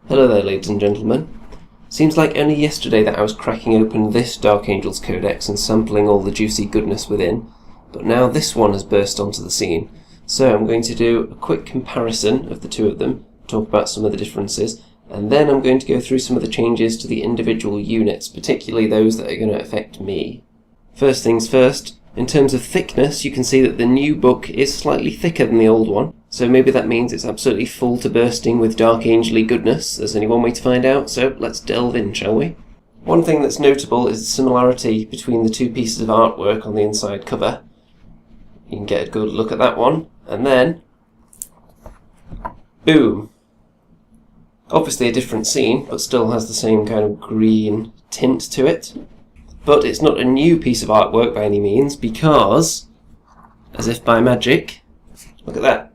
Hello there, ladies and gentlemen. Seems like only yesterday that I was cracking open this Dark Angels Codex and sampling all the juicy goodness within, but now this one has burst onto the scene. So I'm going to do a quick comparison of the two of them, talk about some of the differences, and then I'm going to go through some of the changes to the individual units, particularly those that are going to affect me. First things first, in terms of thickness, you can see that the new book is slightly thicker than the old one. So maybe that means it's absolutely full to bursting with Dark Angel-y goodness. There's only one way to find out, so let's delve in, shall we? One thing that's notable is the similarity between the two pieces of artwork on the inside cover. You can get a good look at that one, and then boom! Obviously a different scene, but still has the same kind of green tint to it. But it's not a new piece of artwork by any means, because, as if by magic, look at that.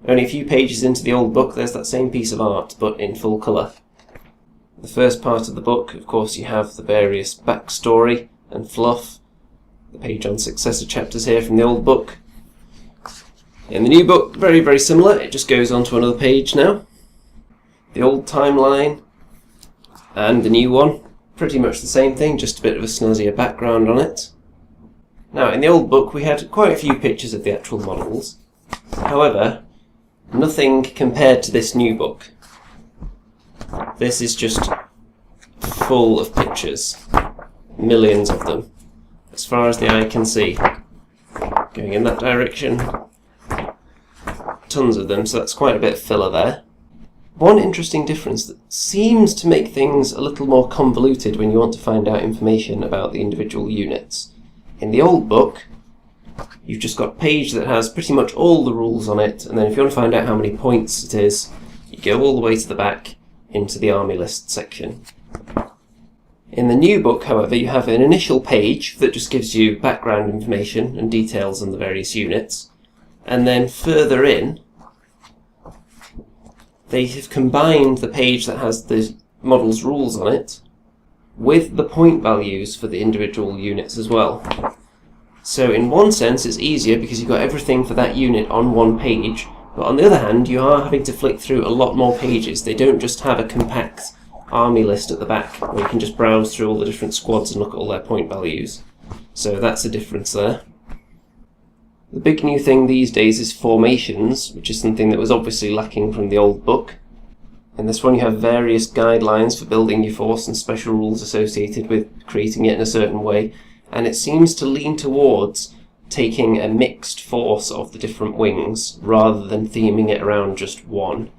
Only a few pages into the old book, there's that same piece of art, but in full colour. The first part of the book, of course, you have the various backstory and fluff. The page on successor chapters here from the old book. In the new book, very, very similar. It just goes on to another page now. The old timeline and the new one, pretty much the same thing, just a bit of a snazzier background on it. Now, in the old book, we had quite a few pictures of the actual models. However, nothing compared to this new book. This is just full of pictures. Millions of them. As far as the eye can see. Going in that direction. Tons of them, so that's quite a bit of filler there. One interesting difference that seems to make things a little more convoluted when you want to find out information about the individual units. In the old book, you've just got a page that has pretty much all the rules on it, and then if you want to find out how many points it is, you go all the way to the back into the army list section. In the new book, however, you have an initial page that just gives you background information and details on the various units, and then further in, they have combined the page that has the model's rules on it with the point values for the individual units as well. So in one sense it's easier because you've got everything for that unit on one page, but on the other hand you are having to flick through a lot more pages. They don't just have a compact army list at the back where you can just browse through all the different squads and look at all their point values. So that's a difference there. The big new thing these days is formations, which is something that was obviously lacking from the old book. In this one you have various guidelines for building your force and special rules associated with creating it in a certain way, and it seems to lean towards taking a mixed force of the different wings rather than theming it around just one.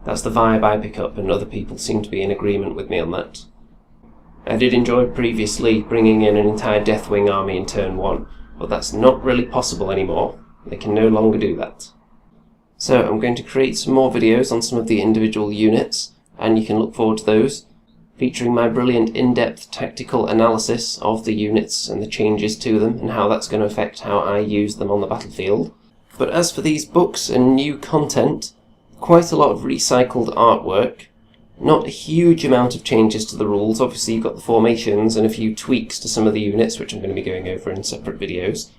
That's the vibe I pick up, and other people seem to be in agreement with me on that. I did enjoy previously bringing in an entire Deathwing army in turn 1, but that's not really possible anymore. They can no longer do that. So I'm going to create some more videos on some of the individual units, and you can look forward to those, featuring my brilliant in-depth tactical analysis of the units and the changes to them and how that's going to affect how I use them on the battlefield. But as for these books and new content, quite a lot of recycled artwork, not a huge amount of changes to the rules. Obviously you've got the formations and a few tweaks to some of the units, which I'm going to be going over in separate videos.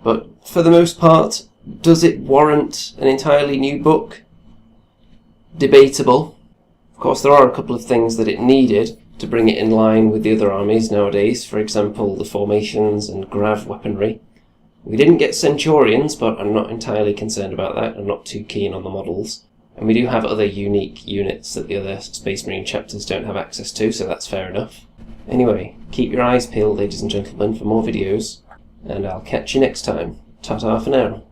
But for the most part, does it warrant an entirely new book? Debatable. Of course, there are a couple of things that it needed to bring it in line with the other armies nowadays, for example the formations and grav weaponry. We didn't get Centurions, but I'm not entirely concerned about that. I'm not too keen on the models. And we do have other unique units that the other Space Marine chapters don't have access to, so that's fair enough. Anyway, keep your eyes peeled, ladies and gentlemen, for more videos, and I'll catch you next time. Ta-ta for now.